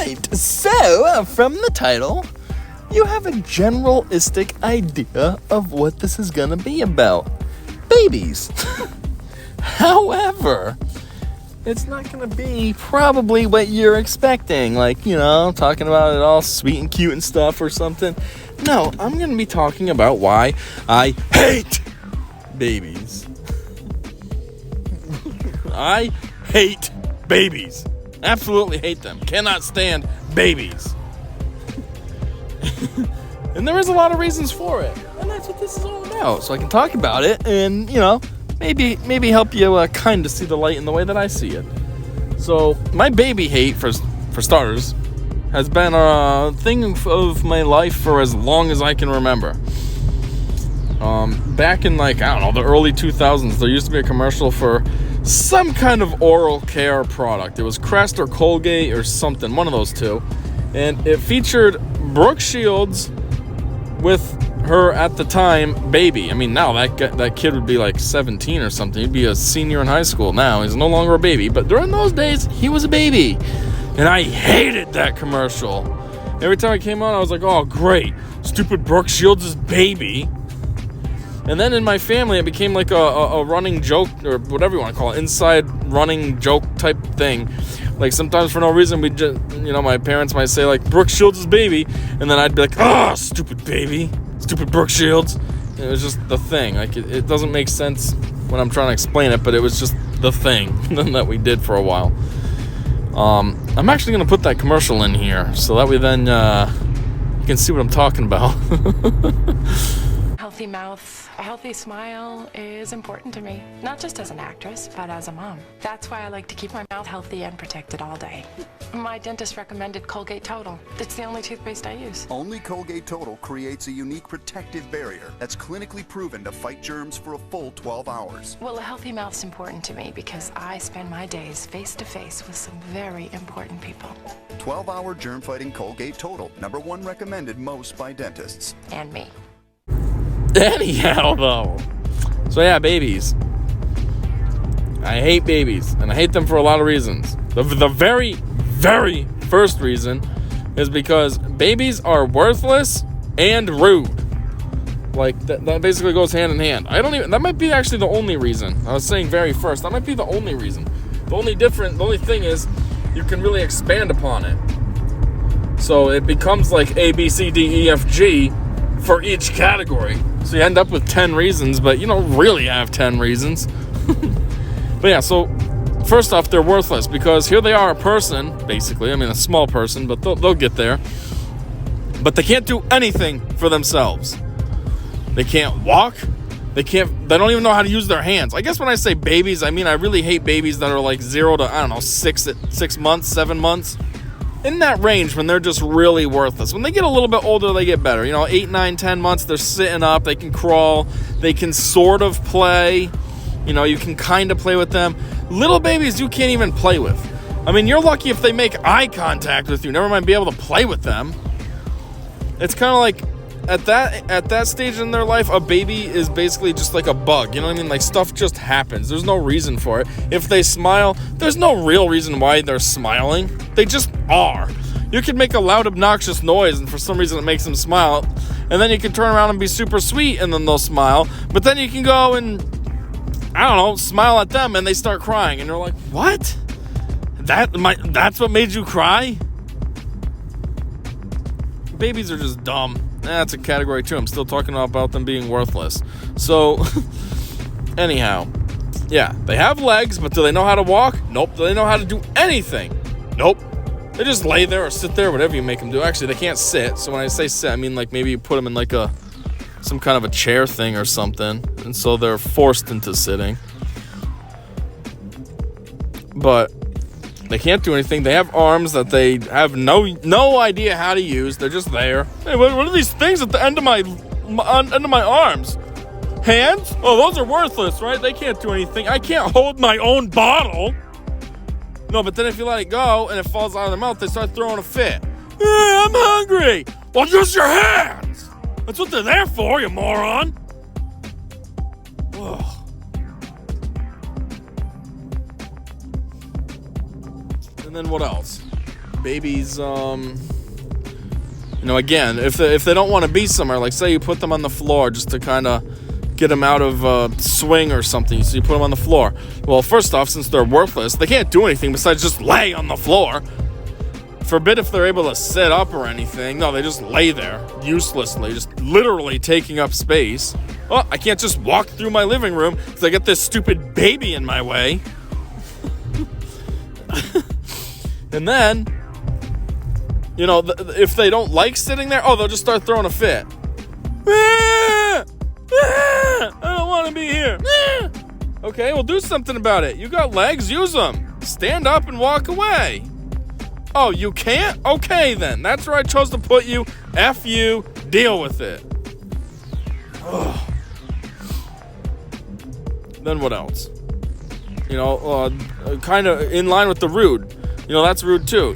right, so from the title, you have a generalistic idea of what this is gonna be about. Babies. However, it's not gonna be probably what you're expecting, like, talking about it all sweet and cute and stuff or something. No, I'm gonna be talking about why I hate babies. I hate babies. Absolutely hate them. Cannot stand babies. And there is a lot of reasons for it. And that's what this is all about. So I can talk about it and, maybe help you kind of see the light in the way that I see it. So my baby hate, for starters, has been a thing of my life for as long as I can remember. Back in the early 2000s, there used to be a commercial for some kind of oral care product. It was Crest or Colgate or something, one of those two. And it featured Brooke Shields with her, at the time, baby. I mean, now that kid would be 17 or something. He'd be a senior in high school now. He's no longer a baby. But during those days, he was a baby. And I hated that commercial. Every time it came on, I was like, oh, great. Stupid Brooke Shields' baby. And then in my family, it became like a running joke, or whatever you want to call it, inside running joke type thing. Like sometimes for no reason, we just, my parents might say Brooke Shields' baby, and then I'd be like, oh, stupid baby, stupid Brooke Shields. And it was just the thing. It doesn't make sense when I'm trying to explain it, but it was just the thing that we did for a while. I'm actually going to put that commercial in here, so that way then you can see what I'm talking about. Healthy mouth, a healthy smile is important to me, not just as an actress, but as a mom. That's why I like to keep my mouth healthy and protected all day. My dentist recommended Colgate Total. It's the only toothpaste I use. Only Colgate Total creates a unique protective barrier that's clinically proven to fight germs for a full 12 hours. Well, a healthy mouth's important to me because I spend my days face to face with some very important people. 12-hour germ-fighting Colgate Total, #1 recommended most by dentists. And me. Anyhow, though. So yeah, babies. I hate babies, and I hate them for a lot of reasons. The very, very first reason is because babies are worthless and rude. That basically goes hand in hand. That might be actually the only reason. I was saying very first. That might be the only reason. The only thing is you can really expand upon it. So it becomes like A, B, C, D, E, F, G for each category. So you end up with 10 reasons, but you don't really have 10 reasons. But yeah, so first off, they're worthless because here they are, a person, basically. I mean, a small person, but they'll get there. But they can't do anything for themselves. They can't walk. They don't even know how to use their hands. I guess when I say babies, I mean I really hate babies that are 0 to, 6 months, 7 months. In that range when they're just really worthless. When they get a little bit older, they get better. 8, 9, 10 months, they're sitting up, they can crawl, they can sort of play. You can kind of play with them. Little babies you can't even play with. I mean, you're lucky if they make eye contact with you, never mind be able to play with them. It's kind of like, at that stage in their life, a baby is basically just like a bug. You know what I mean? Stuff just happens. There's no reason for it. If they smile, there's no real reason why they're smiling. They just are. You can make a loud, obnoxious noise, and for some reason it makes them smile. And then you can turn around and be super sweet, and then they'll smile. But then you can go and, smile at them, and they start crying. And you're like, what? That's what made you cry? Babies are just dumb. That's a category too. I'm still talking about them being worthless. So, anyhow, yeah, they have legs, but do they know how to walk? Nope. Do they know how to do anything? Nope. They just lay there or sit there, whatever you make them do. Actually, they can't sit. So when I say sit, I mean maybe you put them in some kind of a chair thing or something, and so they're forced into sitting. But they can't do anything. They have arms that they have no idea how to use. They're just there. Hey, what are these things at the end of my arms? Hands? Oh, those are worthless, right? They can't do anything. I can't hold my own bottle. No, but then if you let it go and it falls out of their mouth, they start throwing a fit. I'm hungry. Well, use your hands. That's what they're there for, you moron. Ugh. And then what else? babies, again, if they don't want to be somewhere, like say you put them on the floor just to kind of get them out of swing or something, so you put them on the floor. Well, first off, since they're worthless, they can't do anything besides just lay on the floor. Forbid if they're able to sit up or anything. No, they just lay there uselessly, just literally taking up space. Oh, I can't just walk through my living room because I got this stupid baby in my way. And then, if they don't like sitting there, they'll just start throwing a fit. I don't want to be here. Okay, well, do something about it. You got legs, use them. Stand up and walk away. Oh, you can't? Okay, then. That's where I chose to put you. F you. Deal with it. Ugh. Then what else? Kind of in line with the rude. That's rude too.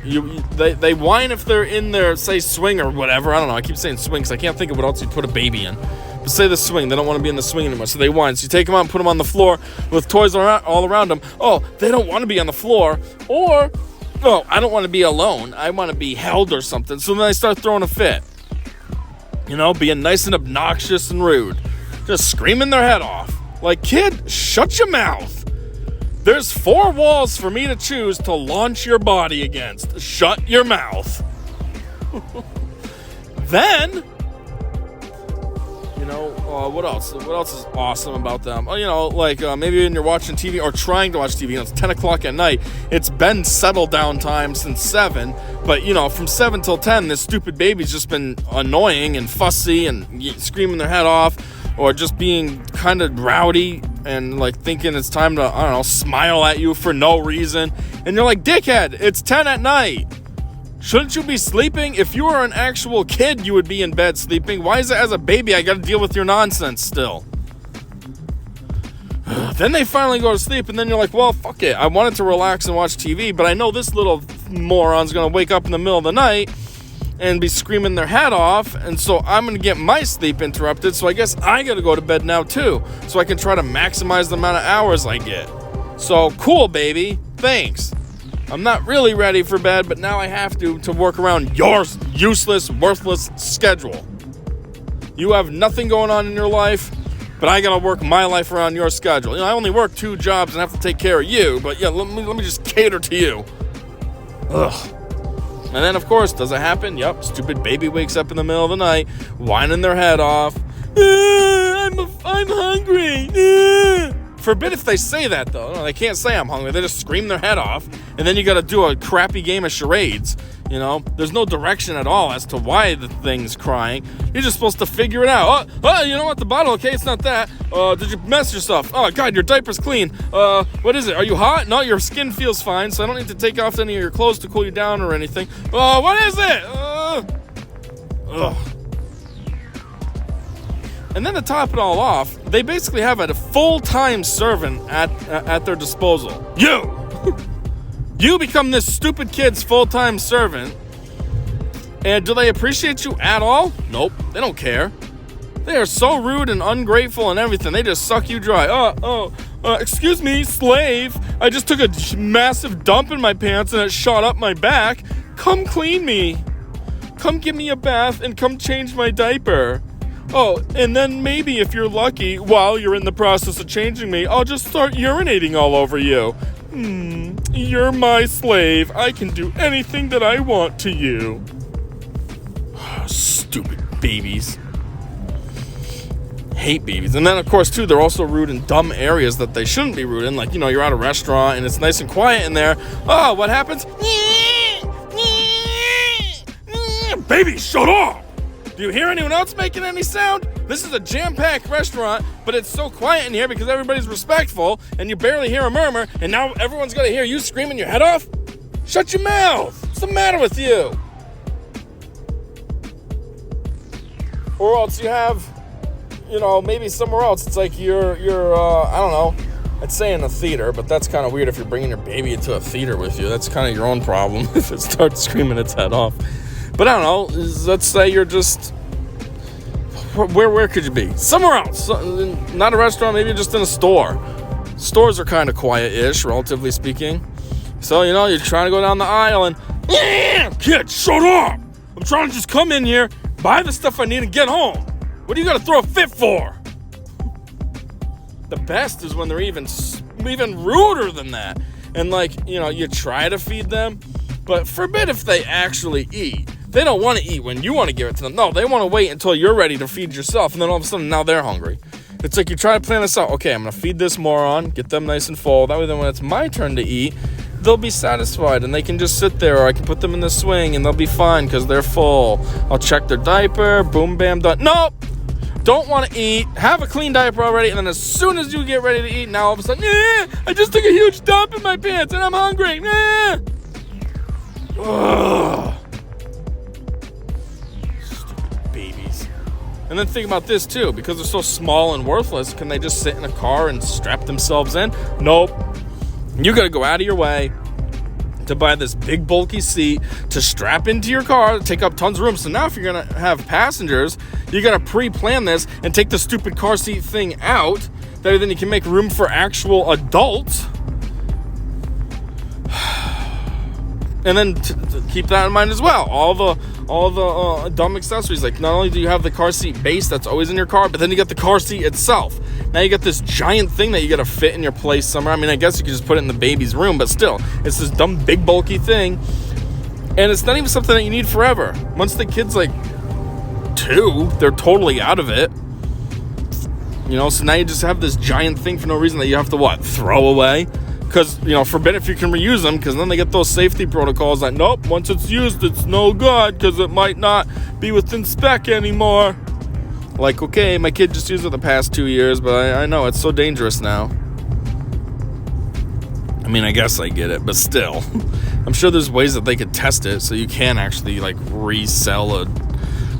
They whine if they're in their, say, swing or whatever. I don't know. I keep saying swing because I can't think of what else you'd put a baby in. But say the swing. They don't want to be in the swing anymore, so they whine. So you take them out and put them on the floor with toys all around them. Oh, they don't want to be on the floor. Or, I don't want to be alone. I want to be held or something. So then they start throwing a fit. Being nice and obnoxious and rude. Just screaming their head off. Like, kid, shut your mouth. There's 4 walls for me to choose to launch your body against. Shut your mouth. Then, what else? What else is awesome about them? Maybe when you're watching TV or trying to watch TV, it's 10 o'clock at night. It's been settle down time since 7. But, from 7 till 10, this stupid baby's just been annoying and fussy and screaming their head off. Or just being kind of rowdy and thinking it's time to, smile at you for no reason. And you're like, dickhead, it's 10 at night. Shouldn't you be sleeping? If you were an actual kid, you would be in bed sleeping. Why is it as a baby I gotta deal with your nonsense still? Then they finally go to sleep and then you're like, well, fuck it. I wanted to relax and watch TV, but I know this little moron's gonna wake up in the middle of the night and be screaming their head off, and so I'm going to get my sleep interrupted, so I guess I got to go to bed now too, so I can try to maximize the amount of hours I get. So, cool, baby. Thanks. I'm not really ready for bed, but now I have to work around your useless, worthless schedule. You have nothing going on in your life, but I got to work my life around your schedule. I only work 2 jobs and have to take care of you, but yeah, let me just cater to you. Ugh. And then, of course, does it happen? Yep, stupid baby wakes up in the middle of the night, whining their head off. I'm hungry. Forbid if they say that, though. No, they can't say I'm hungry. They just scream their head off, and then you got to do a crappy game of charades. There's no direction at all as to why the thing's crying. You're just supposed to figure it out. Oh, you know what? The bottle, okay, it's not that. Did you mess yourself? Oh, God, your diaper's clean. What is it? Are you hot? No, your skin feels fine, so I don't need to take off any of your clothes to cool you down or anything. What is it? Ugh. And then to top it all off, they basically have a full-time servant at their disposal. You become this stupid kid's full-time servant, and do they appreciate you at all? Nope, they don't care. They are so rude and ungrateful and everything. They just suck you dry. Excuse me, slave. I just took a massive dump in my pants and it shot up my back. Come clean me. Come give me a bath and come change my diaper. Oh, and then maybe if you're lucky, while you're in the process of changing me, I'll just start urinating all over you. You're my slave. I can do anything that I want to you. Stupid babies. Hate babies. And then, of course, too, they're also rude in dumb areas that they shouldn't be rude in. Like, you're at a restaurant and it's nice and quiet in there. Oh, what happens? Baby, shut up! Do you hear anyone else making any sound? This is a jam-packed restaurant, but it's so quiet in here because everybody's respectful, and you barely hear a murmur, and now everyone's gonna hear you screaming your head off? Shut your mouth! What's the matter with you? Or else you have, maybe somewhere else. It's like you're I don't know. I'd say in a theater, but that's kind of weird if you're bringing your baby into a theater with you. That's kind of your own problem if it starts screaming its head off. But I don't know, let's say you're just, where could you be? Somewhere else, not a restaurant, maybe just in a store. Stores are kind of quiet-ish, relatively speaking. So, you're trying to go down the aisle and, Yeah, kid, shut up! I'm trying to just come in here, buy the stuff I need, and get home. What do you gotta throw a fit for? The best is when they're even ruder than that. And like, you try to feed them, but forbid if they actually eat. They don't want to eat when you want to give it to them. No, they want to wait until you're ready to feed yourself, and then all of a sudden now they're hungry. It's like you try to plan this out. Okay, I'm going to feed this moron, get them nice and full. That way then when it's my turn to eat, they'll be satisfied and they can just sit there, or I can put them in the swing and they'll be fine because they're full. I'll check their diaper, boom, bam, done. Nope! Don't want to eat, have a clean diaper already, and then as soon as you get ready to eat, now all of a sudden, I just took a huge dump in my pants and I'm hungry. Ugh. Stupid babies. And then think about this too, because they're so small and worthless, can they just sit in a car and strap themselves in? Nope. You gotta go out of your way to buy this big bulky seat to strap into your car, take up tons of room. So now if you're gonna have passengers, you gotta pre-plan this and take the stupid car seat thing out. That way then you can make room for actual adults. And then to keep that in mind as well. All the dumb accessories. Like, not only do you have the car seat base that's always in your car, but then you got the car seat itself. Now you got this giant thing that you got to fit in your place somewhere. I mean, I guess you could just put it in the baby's room, but still, it's this dumb, big, bulky thing. And it's not even something that you need forever. Once the kid's like 2, they're totally out of it. So now you just have this giant thing for no reason that you have to, throw away? Because, forbid if you can reuse them, because then they get those safety protocols that, nope, once it's used, it's no good, because it might not be within spec anymore. Like, okay, my kid just used it the past 2 years, but I know it's so dangerous now. I mean, I guess I get it, but still. I'm sure there's ways that they could test it so you can actually, resell a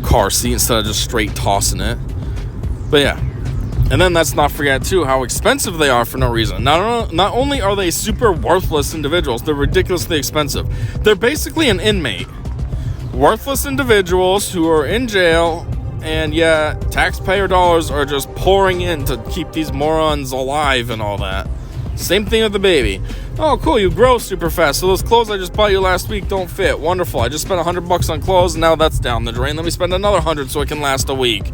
car seat instead of just straight tossing it. But yeah. And then let's not forget, too, how expensive they are for no reason. Not only are they super worthless individuals, they're ridiculously expensive. They're basically an inmate. Worthless individuals who are in jail, and taxpayer dollars are just pouring in to keep these morons alive and all that. Same thing with the baby. Oh, cool, you grow super fast. So those clothes I just bought you last week don't fit. Wonderful. I just spent $100 on clothes, and now that's down the drain. Let me spend another $100 so it can last a week.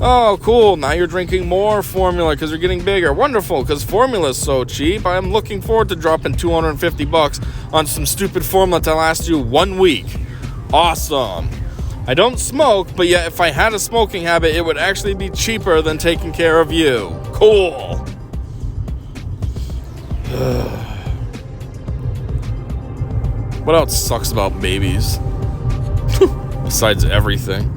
Oh, cool. Now you're drinking more formula because you're getting bigger. Wonderful, because formula is so cheap. I'm looking forward to dropping $250 on some stupid formula to last you 1 week. Awesome. I don't smoke, but yet if I had a smoking habit, it would actually be cheaper than taking care of you. Cool. What else sucks about babies? Besides everything.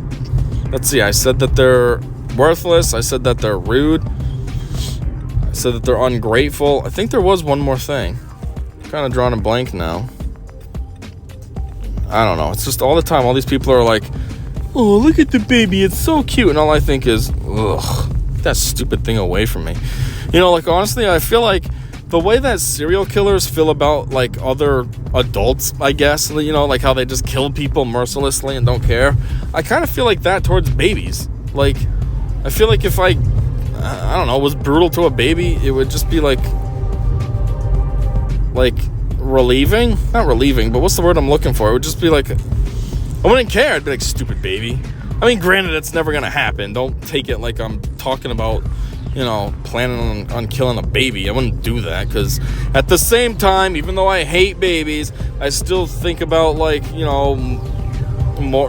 Let's see, I said that they're worthless. I said that they're rude. I said that they're ungrateful. I think there was one more thing. I'm kind of drawing a blank now. I don't know. It's just all the time, all these people are like, oh, look at the baby. It's so cute. And all I think is, ugh, get that stupid thing away from me. Honestly, I feel like the way that serial killers feel about, other adults, I guess, how they just kill people mercilessly and don't care. I kind of feel like that towards babies. I feel like if I don't know, was brutal to a baby, it would just be relieving? Not relieving, but what's the word I'm looking for? It would just be I wouldn't care. I'd be like, stupid baby. I mean, granted, it's never going to happen. Don't take it like I'm talking about, planning on killing a baby. I wouldn't do that, because at the same time, even though I hate babies, I still think about,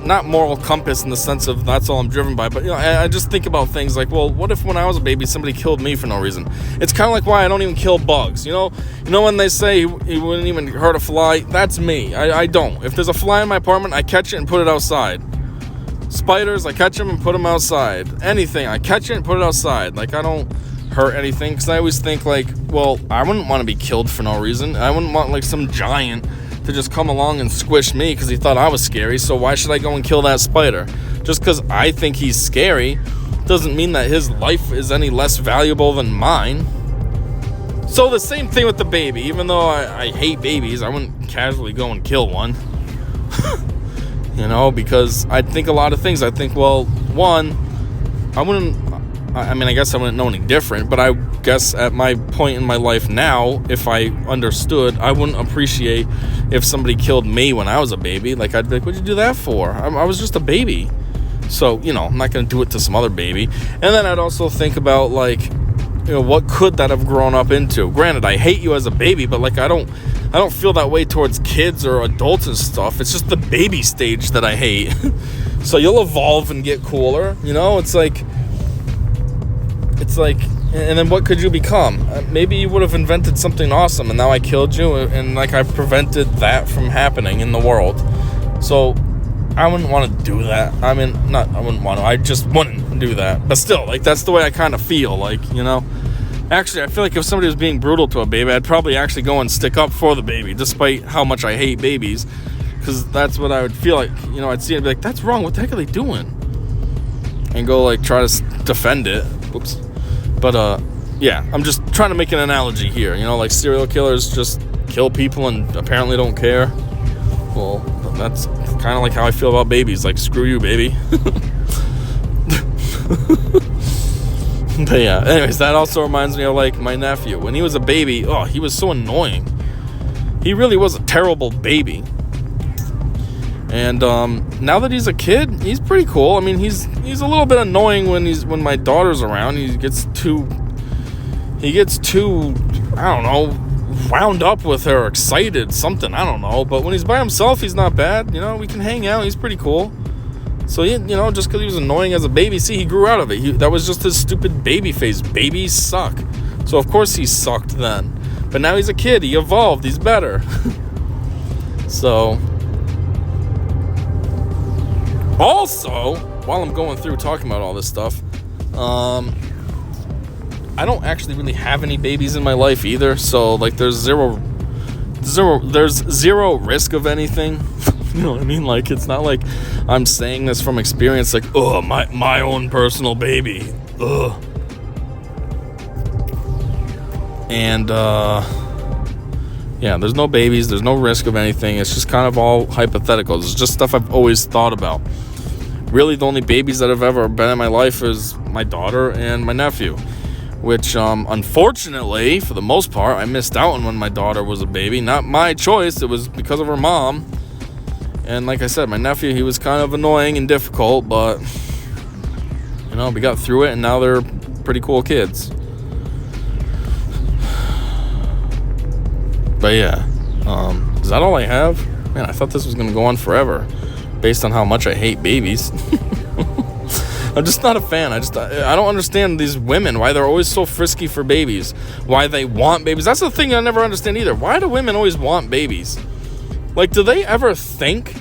not moral compass in the sense of that's all I'm driven by, but, I just think about things like, well, what if when I was a baby, somebody killed me for no reason? It's kind of like why I don't even kill bugs, when they say he wouldn't even hurt a fly, that's me. I don't. If there's a fly in my apartment, I catch it and put it outside. Spiders, I catch them and put them outside. Anything, I catch it and put it outside. I don't hurt anything, because I always think, well, I wouldn't want to be killed for no reason. I wouldn't want, some giant to just come along and squish me because he thought I was scary, so why should I go and kill that spider? Just because I think he's scary doesn't mean that his life is any less valuable than mine. So the same thing with the baby. Even though I hate babies, I wouldn't casually go and kill one. Because I'd think a lot of things. I'd think, well, one, I guess I wouldn't know any different, but I guess at my point in my life now, if I understood, I wouldn't appreciate if somebody killed me when I was a baby. Like, I'd be like, what'd you do that for? I was just a baby. So, I'm not going to do it to some other baby. And then I'd also think about, like, what could that have grown up into? Granted, I hate you as a baby, but, like, I don't feel that way towards kids or adults and stuff. It's just the baby stage that I hate. So you'll evolve and get cooler, It's like, and then what could you become? Maybe you would have invented something awesome, and now I killed you, and like I prevented that from happening in the world. So I wouldn't want to do that. I wouldn't want to. I just wouldn't do that. But still, like, that's the way I kind of feel, like, Actually, I feel like if somebody was being brutal to a baby, I'd probably actually go and stick up for the baby, despite how much I hate babies, because that's what I would feel like. I'd see it and be like, that's wrong. What the heck are they doing? And go, like, try to defend it. Whoops. But, yeah, I'm just trying to make an analogy here. Like serial killers just kill people and apparently don't care. Well, that's kind of like how I feel about babies. Like, screw you, baby. But yeah, anyways, that also reminds me of, like, my nephew. When he was a baby, he was so annoying. He really was a terrible baby. And now that he's a kid, he's pretty cool. I mean, he's a little bit annoying when my daughter's around. He gets too, I don't know, wound up with her, excited, something, I don't know. But when he's by himself, he's not bad. We can hang out. He's pretty cool. So, just because he was annoying as a baby, see, he grew out of it. That was just his stupid baby phase. Babies suck. So, of course, he sucked then. But now he's a kid. He evolved. He's better. So, also, while I'm going through talking about all this stuff, I don't actually really have any babies in my life either. So, like, there's zero risk of anything. You know what I mean? Like, it's not like I'm saying this from experience, like, my own personal baby. Ugh. And, yeah, there's no babies. There's no risk of anything. It's just kind of all hypothetical. It's just stuff I've always thought about. Really, the only babies that have ever been in my life is my daughter and my nephew. Which, unfortunately, for the most part, I missed out on when my daughter was a baby. Not my choice. It was because of her mom. And like I said, my nephew, he was kind of annoying and difficult, but, we got through it, and now they're pretty cool kids. But yeah, is that all I have? Man, I thought this was going to go on forever, based on how much I hate babies. I'm just not a fan. I don't understand these women, why they're always so frisky for babies, why they want babies. That's the thing I never understand either. Why do women always want babies? Like, do they ever think?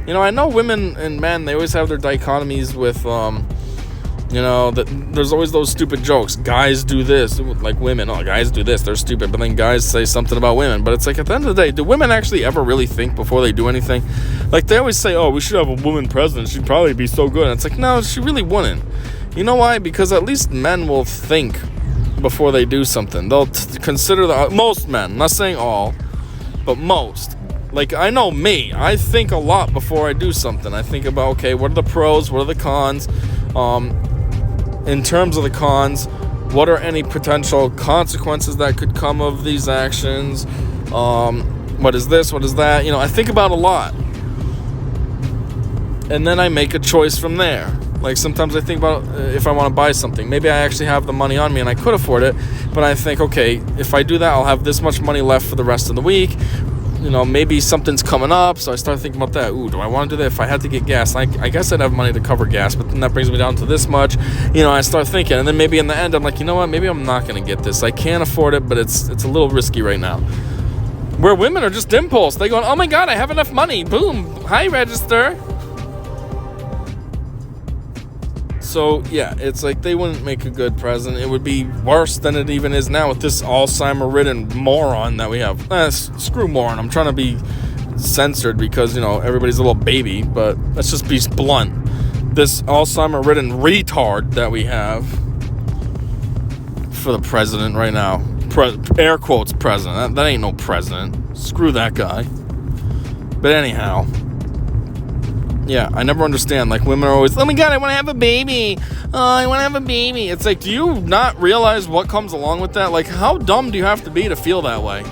I know women and men, they always have their dichotomies with, that there's always those stupid jokes. Guys do this, like women. Guys do this, they're stupid. But then guys say something about women. But it's like, at the end of the day, do women actually ever really think before they do anything? Like, they always say, we should have a woman president. She'd probably be so good. And it's like, no, she really wouldn't. You know why? Because at least men will think before they do something. They'll consider most men, I'm not saying all, but most. Like, I know me. I think a lot before I do something. I think about, okay, what are the pros? What are the cons? In terms of the cons, what are any potential consequences that could come of these actions? What is this? What is that? I think about a lot. And then I make a choice from there. Like, sometimes I think about if I want to buy something. Maybe I actually have the money on me and I could afford it. But I think, okay, if I do that, I'll have this much money left for the rest of the week. Maybe something's coming up, so I start thinking about that. Do I want to do that? If I had to get gas, I guess I'd have money to cover gas, but then that brings me down to this much. I start thinking, and then maybe in the end, I'm like, you know what? Maybe I'm not going to get this. I can't afford it, but it's a little risky right now. Where women are just impulse. They go, oh my God, I have enough money. Boom. Hi, register. So, yeah, it's like they wouldn't make a good present. It would be worse than it even is now with this Alzheimer-ridden moron that we have. Screw moron. I'm trying to be censored because, everybody's a little baby. But let's just be blunt. This Alzheimer-ridden retard that we have for the president right now. Air quotes president. That ain't no president. Screw that guy. But anyhow, Yeah, I never understand. Like, women are always, oh my God, I want to have a baby. Oh, I want to have a baby. It's like, do you not realize what comes along with that? Like, how dumb do you have to be to feel that way?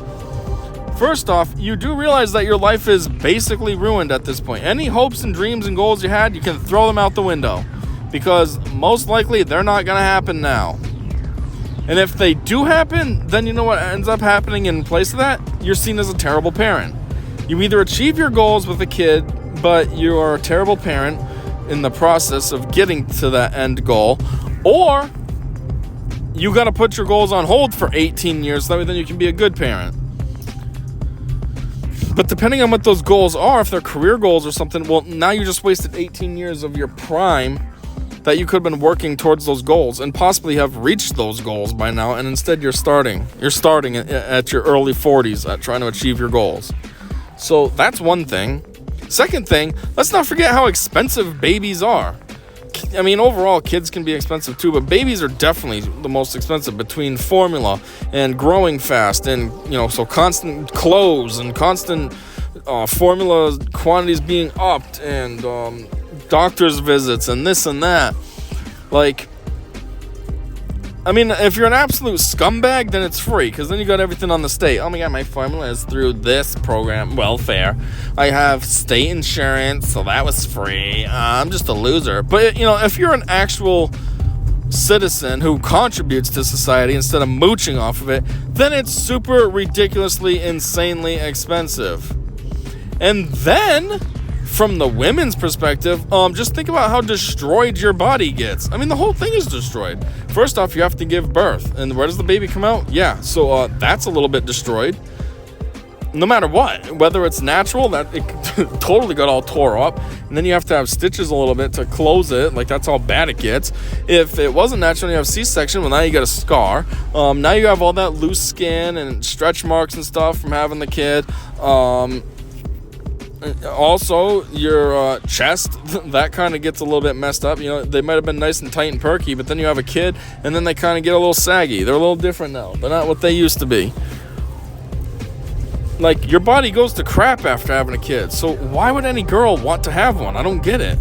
First off, you do realize that your life is basically ruined at this point. Any hopes and dreams and goals you had, you can throw them out the window. Because most likely, they're not going to happen now. And if they do happen, then you know what ends up happening in place of that? You're seen as a terrible parent. You either achieve your goals with a kid, but you are a terrible parent in the process of getting to that end goal, or you got to put your goals on hold for 18 years, so that way then you can be a good parent. But depending on what those goals are, if they're career goals or something, well, now you just wasted 18 years of your prime that you could have been working towards those goals and possibly have reached those goals by now, and instead you're starting at your early 40s at trying to achieve your goals. So that's one thing. Second thing, let's not forget how expensive babies are. I mean, overall, kids can be expensive too, but babies are definitely the most expensive, between formula and growing fast and, so constant clothes and constant formula quantities being upped and doctor's visits and this and that. Like, I mean, if you're an absolute scumbag, then it's free, because then you got everything on the state. Oh my God, my formula is through this program, welfare. I have state insurance, so that was free. I'm just a loser. But, if you're an actual citizen who contributes to society instead of mooching off of it, then it's super ridiculously, insanely expensive. And then, from the women's perspective, just think about how destroyed your body gets. I mean, the whole thing is destroyed. First off, you have to give birth. And where does the baby come out? Yeah, so that's a little bit destroyed. No matter what. Whether it's natural, that it totally got all tore up. And then you have to have stitches a little bit to close it. Like, that's how bad it gets. If it wasn't natural and you have C-section, well, now you got a scar. Now you have all that loose skin and stretch marks and stuff from having the kid. Also, your chest, that kind of gets a little bit messed up. They might have been nice and tight and perky, but then you have a kid, and then they kind of get a little saggy. They're a little different now. They're not what they used to be. Like, your body goes to crap after having a kid, so why would any girl want to have one? I don't get it.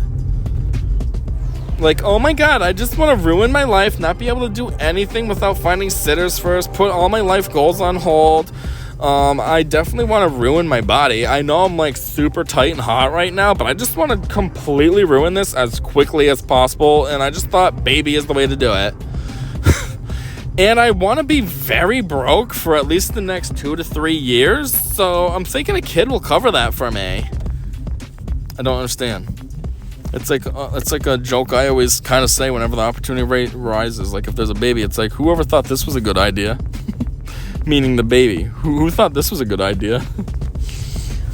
Like, oh my God, I just want to ruin my life, not be able to do anything without finding sitters first, put all my life goals on hold. I definitely want to ruin my body. I know I'm like super tight and hot right now, but I just want to completely ruin this as quickly as possible, and I just thought baby is the way to do it. And I want to be very broke for at least the next 2 to 3 years, so I'm thinking a kid will cover that for me. I don't understand. It's like a joke I always kind of say whenever the opportunity rises. Like, if there's a baby, it's like, whoever thought this was a good idea? Meaning the baby. Who thought this was a good idea?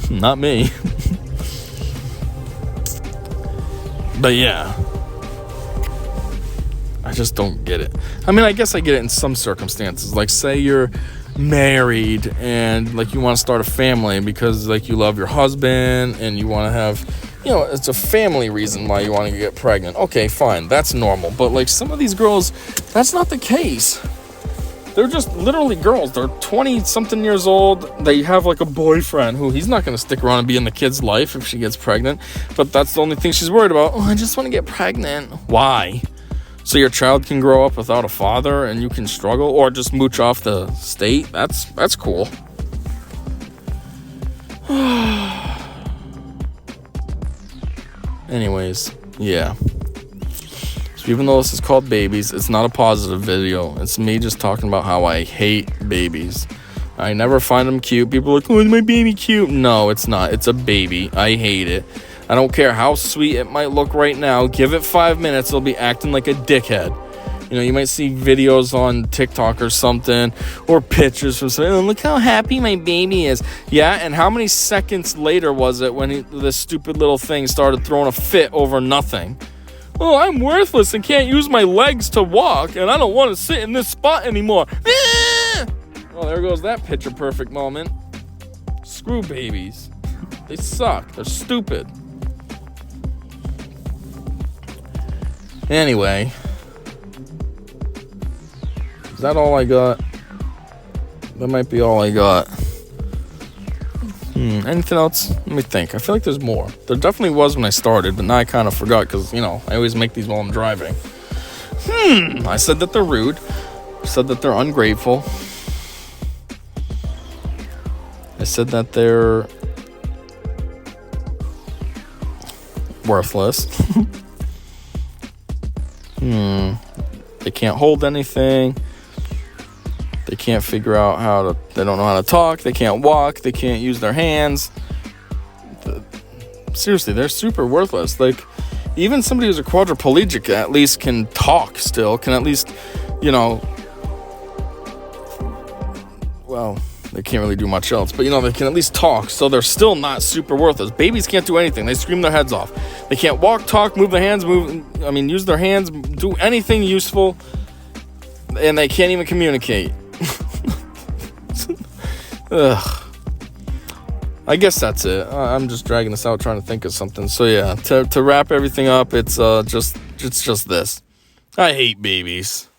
Not me. But yeah. I just don't get it. I mean, I guess I get it in some circumstances. Like, say you're married and, like, you want to start a family because, like, you love your husband and you want to have, it's a family reason why you want to get pregnant. Okay, fine. That's normal. But, like, some of these girls, that's not the case. They're just literally girls. They're 20-something years old. They have, like, a boyfriend who he's not going to stick around and be in the kid's life if she gets pregnant. But that's the only thing she's worried about. Oh, I just want to get pregnant. Why? So your child can grow up without a father and you can struggle, or just mooch off the state? That's cool. Anyways, yeah. So even though this is called babies, it's not a positive video. It's me just talking about how I hate babies. I never find them cute. People are like, oh, is my baby cute? No, it's not. It's a baby. I hate it. I don't care how sweet it might look right now. Give it 5 minutes, it'll be acting like a dickhead. You might see videos on TikTok or something, or pictures from something. Oh, look how happy my baby is. Yeah, and how many seconds later was it when this stupid little thing started throwing a fit over nothing? Oh, I'm worthless and can't use my legs to walk, and I don't want to sit in this spot anymore. Well, there goes that picture perfect moment. Screw babies. They suck. They're stupid. Anyway, is that all I got? That might be all I got. Anything else? Let me think. I feel like there's more. There definitely was when I started, but now I kind of forgot because, I always make these while I'm driving. I said that they're rude. I said that they're ungrateful. I said that they're worthless. They can't hold anything. They can't figure out they don't know how to talk. They can't walk. They can't use their hands. Seriously, they're super worthless. Like, even somebody who's a quadriplegic at least can talk still, can at least, well, they can't really do much else, but, they can at least talk, so they're still not super worthless. Babies can't do anything. They scream their heads off. They can't walk, talk, move their hands, use their hands, do anything useful, and they can't even communicate. Ugh. I guess that's it. I'm just dragging this out trying to think of something. So yeah, to wrap everything up, it's just this. I hate babies.